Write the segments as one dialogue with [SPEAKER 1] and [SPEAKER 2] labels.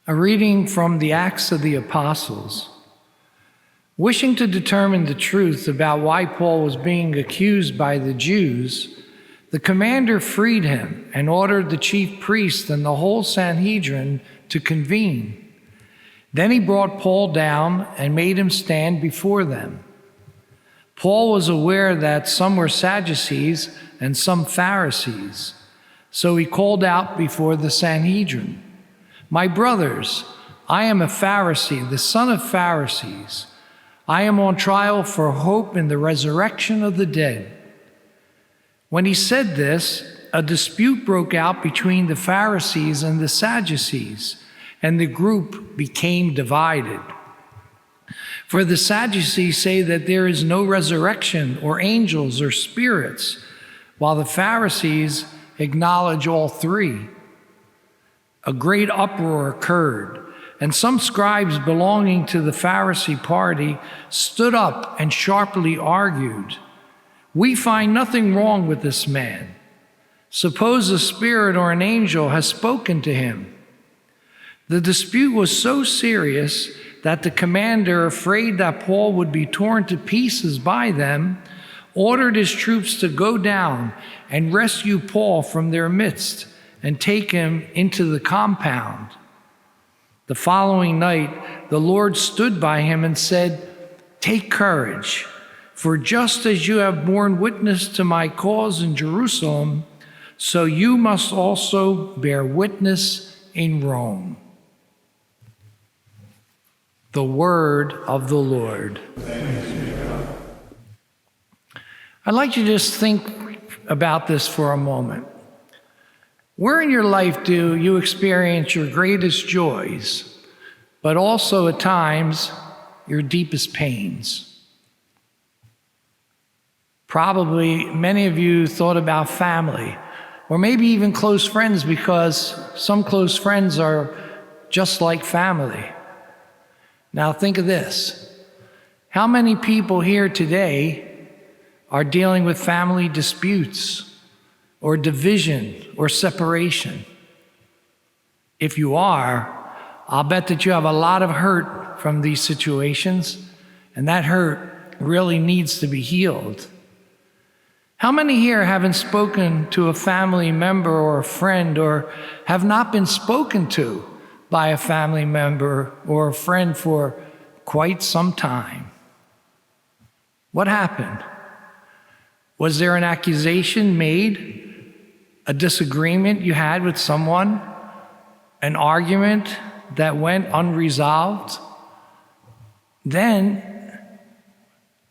[SPEAKER 1] A reading from the Acts of the Apostles. Wishing to determine the truth about why Paul was being accused by the Jews, the commander freed him and ordered the chief priest and the whole Sanhedrin to convene. Then he brought Paul down and made him stand before them. Paul was aware that some were Sadducees and some Pharisees, so he called out before the Sanhedrin, "My brothers, I am a Pharisee, the son of Pharisees. I am on trial for hope in the resurrection of the dead." When he said this, a dispute broke out between the Pharisees and the Sadducees, and the group became divided. For the Sadducees say that there is no resurrection or angels or spirits, while the Pharisees acknowledge all three. A great uproar occurred, and some scribes belonging to the Pharisee party stood up and sharply argued, "We find nothing wrong with this man. Suppose a spirit or an angel has spoken to him." The dispute was so serious that the commander, afraid that Paul would be torn to pieces by them, ordered his troops to go down and rescue Paul from their midst and take him into the compound. The following night, the Lord stood by him and said, "Take courage, for just as you have borne witness to my cause in Jerusalem, so you must also bear witness in Rome." The word of the Lord. I'd like you to just think about this for a moment. Where in your life do you experience your greatest joys, but also at times your deepest pains? Probably many of you thought about family, or maybe even close friends, because some close friends are just like family. Now think of this. How many people here today are dealing with family disputes or division or separation? If you are, I'll bet that you have a lot of hurt from these situations, and that hurt really needs to be healed. How many here haven't spoken to a family member or a friend, or have not been spoken to by a family member or a friend for quite some time? What happened? Was there an accusation made? A disagreement you had with someone? An argument that went unresolved? Then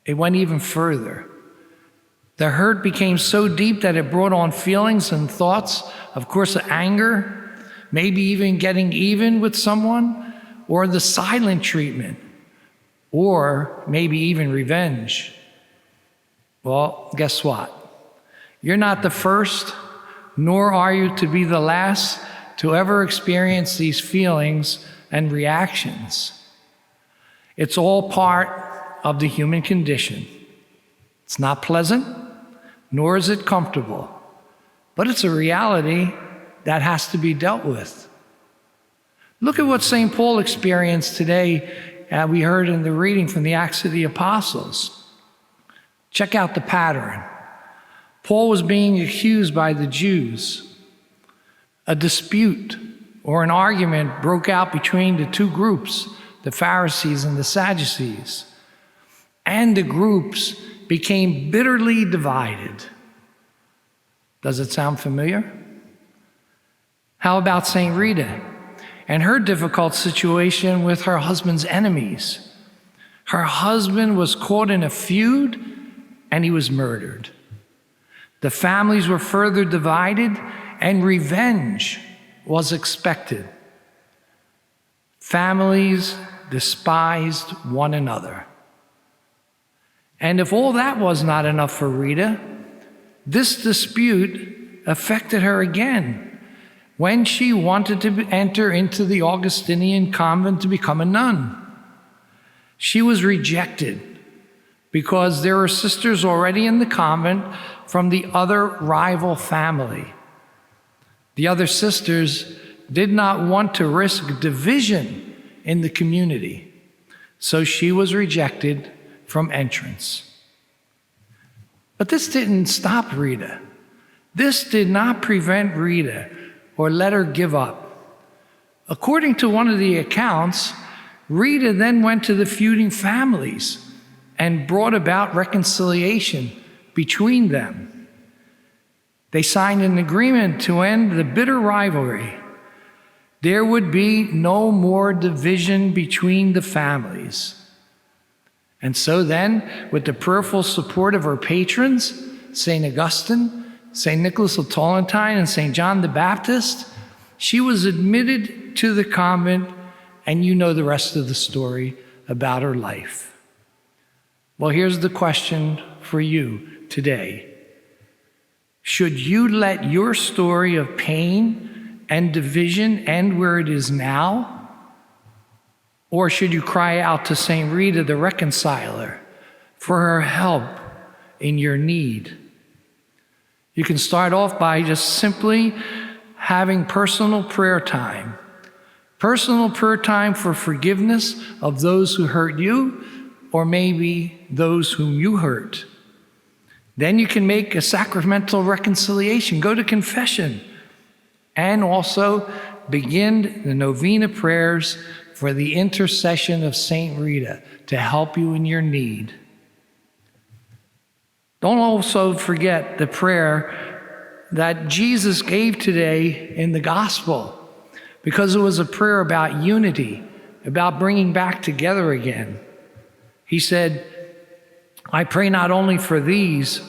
[SPEAKER 1] it went even further. The hurt became so deep that it brought on feelings and thoughts, of course, of anger, maybe even getting even with someone, or the silent treatment, or maybe even revenge. Well, guess what? You're not the first, nor are you to be the last to ever experience these feelings and reactions. It's all part of the human condition. It's not pleasant, nor is it comfortable, but it's a reality that has to be dealt with. Look at what St. Paul experienced today, we heard in the reading from the Acts of the Apostles. Check out the pattern. Paul was being accused by the Jews. A dispute or an argument broke out between the two groups, the Pharisees and the Sadducees, and the groups became bitterly divided. Does it sound familiar? How about Saint Rita and her difficult situation with her husband's enemies? Her husband was caught in a feud and he was murdered. The families were further divided and revenge was expected. Families despised one another. And if all that was not enough for Rita, this dispute affected her again when she wanted to enter into the Augustinian convent to become a nun. She was rejected because there were sisters already in the convent from the other rival family. The other sisters did not want to risk division in the community, so she was rejected from entrance. But this didn't stop Rita. This did not prevent Rita or let her give up. According to one of the accounts, Rita then went to the feuding families and brought about reconciliation between them. They signed an agreement to end the bitter rivalry. There would be no more division between the families. And so then, with the prayerful support of her patrons, St. Augustine, St. Nicholas of Tolentine, and St. John the Baptist, she was admitted to the convent, and you know the rest of the story about her life. Well, here's the question for you today. Should you let your story of pain and division end where it is now? Or should you cry out to Saint Rita, the reconciler, for her help in your need? You can start off by just simply having personal prayer time. Personal prayer time for forgiveness of those who hurt you, or maybe those whom you hurt. Then you can make a sacramental reconciliation, go to confession, and also begin the novena prayers for the intercession of Saint Rita to help you in your need. Don't also forget the prayer that Jesus gave today in the gospel, because it was a prayer about unity, about bringing back together again. He said, I pray not only for these,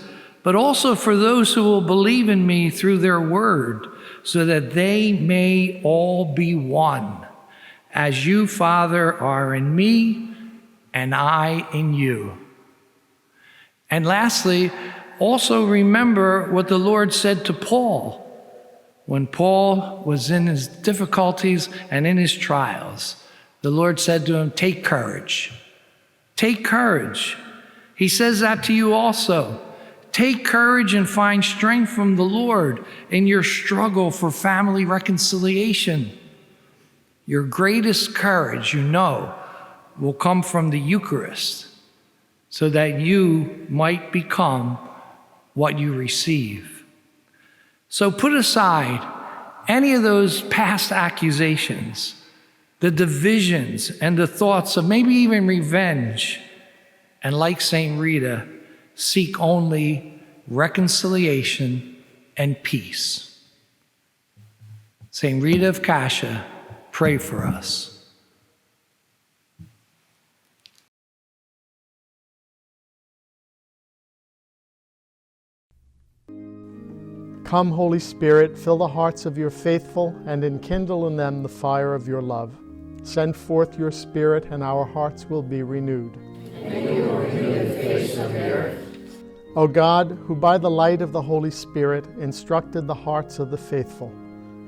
[SPEAKER 1] but also for those who will believe in me through their word, so that they may all be one, as you, Father, are in me and I in you. And lastly, also remember what the Lord said to Paul when Paul was in his difficulties and in his trials. The Lord said to him, take courage. Take courage. He says that to you also. Take courage and find strength from the Lord in your struggle for family reconciliation. Your greatest courage, you know, will come from the Eucharist, so that you might become what you receive. So put aside any of those past accusations, the divisions and the thoughts of maybe even revenge, and like Saint Rita, seek only reconciliation and peace. Saint Rita of Cascia, pray for us.
[SPEAKER 2] Come, Holy Spirit, fill the hearts of your faithful and enkindle in them the fire of your love. Send forth your Spirit, and our hearts will be renewed.
[SPEAKER 3] And you will renew the face of the earth.
[SPEAKER 2] O God, who by the light of the Holy Spirit instructed the hearts of the faithful,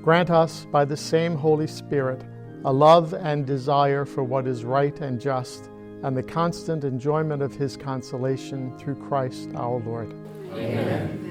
[SPEAKER 2] grant us, by the same Holy Spirit, a love and desire for what is right and just, and the constant enjoyment of his consolation through Christ our Lord.
[SPEAKER 3] Amen.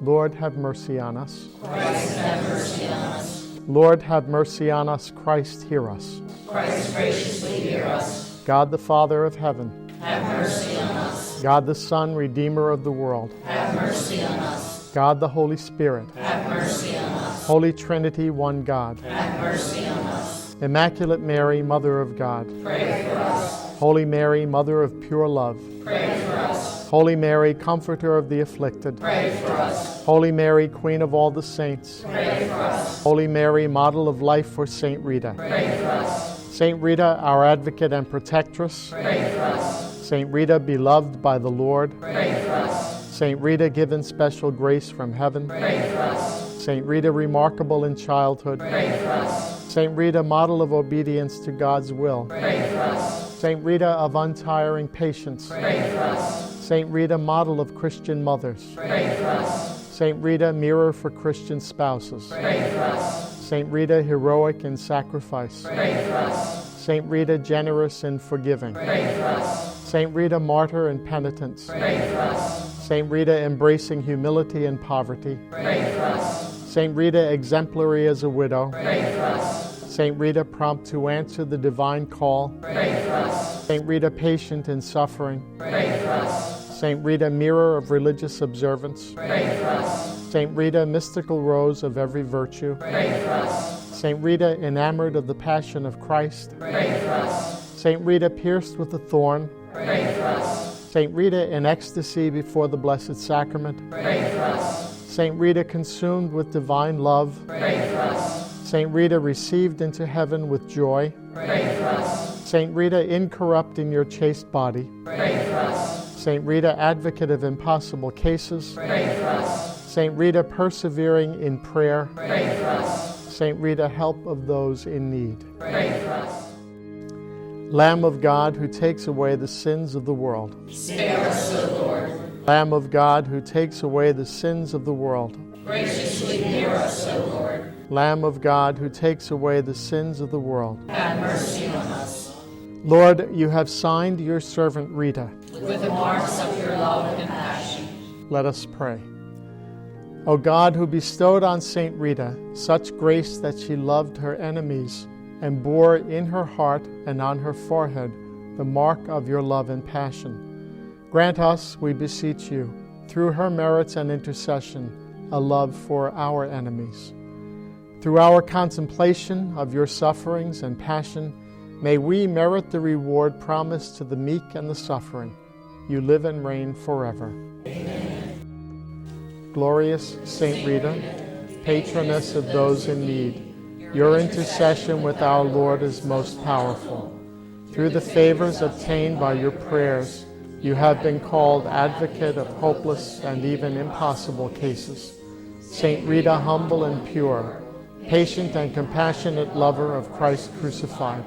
[SPEAKER 2] Lord, have mercy on us.
[SPEAKER 3] Christ, have mercy on us.
[SPEAKER 2] Lord, have mercy on us. Christ, hear us.
[SPEAKER 3] Christ, graciously hear us.
[SPEAKER 2] God the Father of heaven,
[SPEAKER 3] have mercy on us.
[SPEAKER 2] God the Son, Redeemer of the world,
[SPEAKER 3] have mercy on us.
[SPEAKER 2] God the Holy Spirit,
[SPEAKER 3] have mercy on us.
[SPEAKER 2] Holy Trinity, one God,
[SPEAKER 3] have mercy on us.
[SPEAKER 2] Immaculate Mary, Mother of God,
[SPEAKER 3] pray for us.
[SPEAKER 2] Holy Mary, Mother of pure love,
[SPEAKER 3] pray for us.
[SPEAKER 2] Holy Mary, Comforter of the afflicted,
[SPEAKER 3] pray for us.
[SPEAKER 2] Holy Mary, Queen of all the saints,
[SPEAKER 3] pray for us.
[SPEAKER 2] Holy Mary, Model of life for Saint Rita,
[SPEAKER 3] pray for us.
[SPEAKER 2] Saint Rita, our advocate and protectress,
[SPEAKER 3] pray for us.
[SPEAKER 2] Saint Rita, beloved by the Lord,
[SPEAKER 3] pray for us.
[SPEAKER 2] Saint Rita, given special grace from heaven,
[SPEAKER 3] pray for us.
[SPEAKER 2] Saint Rita, remarkable in childhood,
[SPEAKER 3] pray for us.
[SPEAKER 2] Saint Rita, model of obedience to God's will,
[SPEAKER 3] pray for us.
[SPEAKER 2] Saint Rita of untiring patience,
[SPEAKER 3] pray for us.
[SPEAKER 2] Saint Rita, model of Christian mothers,
[SPEAKER 3] pray for us.
[SPEAKER 2] Saint Rita, mirror for Christian spouses,
[SPEAKER 3] pray for us.
[SPEAKER 2] Saint Rita, heroic in sacrifice,
[SPEAKER 3] pray for us.
[SPEAKER 2] Saint Rita, generous in forgiving,
[SPEAKER 3] pray for us.
[SPEAKER 2] Saint Rita, martyr in penitence,
[SPEAKER 3] pray for us.
[SPEAKER 2] Saint Rita, embracing humility and poverty,
[SPEAKER 3] pray for us.
[SPEAKER 2] Saint Rita, exemplary as a widow.
[SPEAKER 3] Pray for us.
[SPEAKER 2] Saint Rita, prompt to answer the divine call.
[SPEAKER 3] Pray for us.
[SPEAKER 2] Saint Rita, patient in suffering.
[SPEAKER 3] Pray for us.
[SPEAKER 2] Saint Rita, mirror of religious observance.
[SPEAKER 3] Pray for us.
[SPEAKER 2] Saint Rita, mystical rose of every virtue.
[SPEAKER 3] Pray for us.
[SPEAKER 2] Saint Rita, enamored of the passion of Christ.
[SPEAKER 3] Pray for us.
[SPEAKER 2] Saint Rita, pierced with a thorn.
[SPEAKER 3] Pray for us.
[SPEAKER 2] Saint Rita, in ecstasy before the Blessed Sacrament.
[SPEAKER 3] Pray for us.
[SPEAKER 2] Saint Rita, consumed with divine love.
[SPEAKER 3] Pray for us.
[SPEAKER 2] Saint Rita, received into heaven with joy.
[SPEAKER 3] Pray for us.
[SPEAKER 2] Saint Rita, incorrupt in your chaste body.
[SPEAKER 3] Pray for us.
[SPEAKER 2] Saint Rita, advocate of impossible cases.
[SPEAKER 3] Pray for us.
[SPEAKER 2] Saint Rita, persevering in prayer.
[SPEAKER 3] Pray for us.
[SPEAKER 2] Saint Rita, help of those in need.
[SPEAKER 3] Pray for us.
[SPEAKER 2] Lamb of God, who takes away the sins of the world.
[SPEAKER 3] Spare us, O Lord.
[SPEAKER 2] Lamb of God, who takes away the sins of the world.
[SPEAKER 3] Graciously hear us, O Lord.
[SPEAKER 2] Lamb of God, who takes away the sins of the world.
[SPEAKER 3] Have mercy on us.
[SPEAKER 2] Lord, you have signed your servant Rita.
[SPEAKER 3] With the marks of your love and passion.
[SPEAKER 2] Let us pray. O God, who bestowed on Saint Rita such grace that she loved her enemies and bore in her heart and on her forehead the mark of your love and passion, grant us, we beseech you, through her merits and intercession, a love for our enemies. Through our contemplation of your sufferings and passion, may we merit the reward promised to the meek and the suffering. You live and reign forever. Amen. Glorious Saint Rita, patroness of those in need, your intercession with our Lord is most powerful. Through the favors obtained by your prayers, you have been called advocate of hopeless and even impossible cases. Saint Rita, humble and pure, patient and compassionate lover of Christ crucified,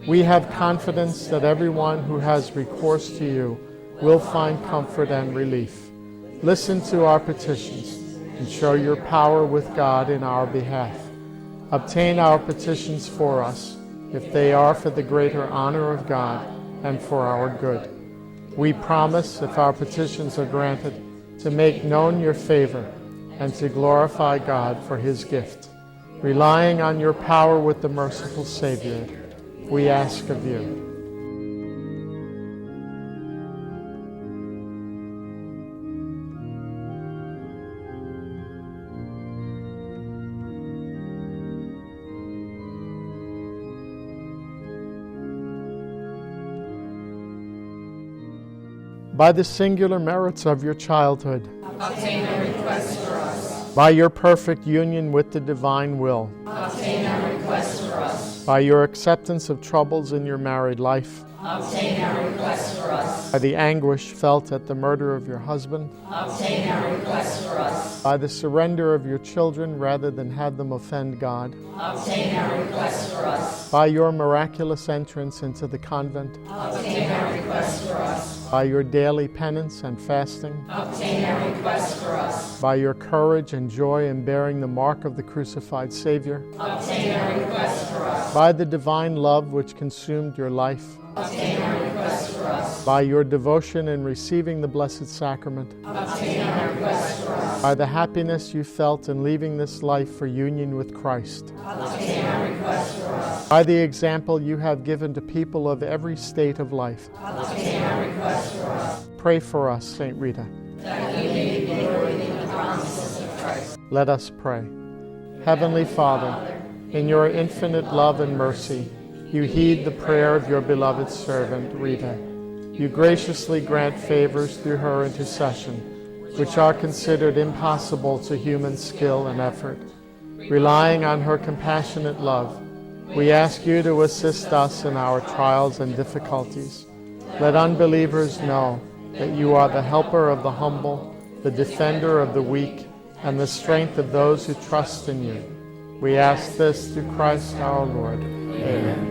[SPEAKER 2] we have confidence that everyone who has recourse to you will find comfort and relief. Listen to our petitions and show your power with God in our behalf. Obtain our petitions for us, if they are for the greater honor of God and for our good. We promise, if our petitions are granted, to make known your favor and to glorify God for his gift. Relying on your power with the merciful Savior, we ask of you. By the singular merits of your childhood,
[SPEAKER 3] Obtain a request for us.
[SPEAKER 2] by your perfect union with the divine will,
[SPEAKER 3] Obtain a request for us.
[SPEAKER 2] by your acceptance of troubles in your married life,
[SPEAKER 3] Obtain a request for us.
[SPEAKER 2] by the anguish felt at the murder of your husband,
[SPEAKER 3] Obtain a request for us.
[SPEAKER 2] by the surrender of your children rather than have them offend God,
[SPEAKER 3] Obtain a request for us.
[SPEAKER 2] by your miraculous entrance into the convent,
[SPEAKER 3] Obtain a request for us.
[SPEAKER 2] by your daily penance and fasting,
[SPEAKER 3] Obtain a request for us.
[SPEAKER 2] by your courage and joy in bearing the mark of the crucified Savior,
[SPEAKER 3] Obtain a request for us.
[SPEAKER 2] by the divine love which consumed your life,
[SPEAKER 3] Obtain a request for us.
[SPEAKER 2] by your devotion in receiving the Blessed Sacrament,
[SPEAKER 3] Obtain a request for us.
[SPEAKER 2] by the happiness you felt in leaving this life for union with Christ,
[SPEAKER 3] Obtain a request for us.
[SPEAKER 2] by the example you have given to people of every state of life.
[SPEAKER 3] Obtain a request for us.
[SPEAKER 2] Pray for us, Saint Rita.
[SPEAKER 3] That we may be worthy of the promises of Christ.
[SPEAKER 2] Let us pray. Heavenly Father, in your infinite love and mercy, you heed the prayer of your beloved servant, Rita. You graciously grant favors through her intercession, which are considered impossible to human skill and effort. Relying on her compassionate love, we ask you to assist us in our trials and difficulties. Let unbelievers know that you are the helper of the humble, the defender of the weak, and the strength of those who trust in you. We ask this through Christ our Lord. Amen.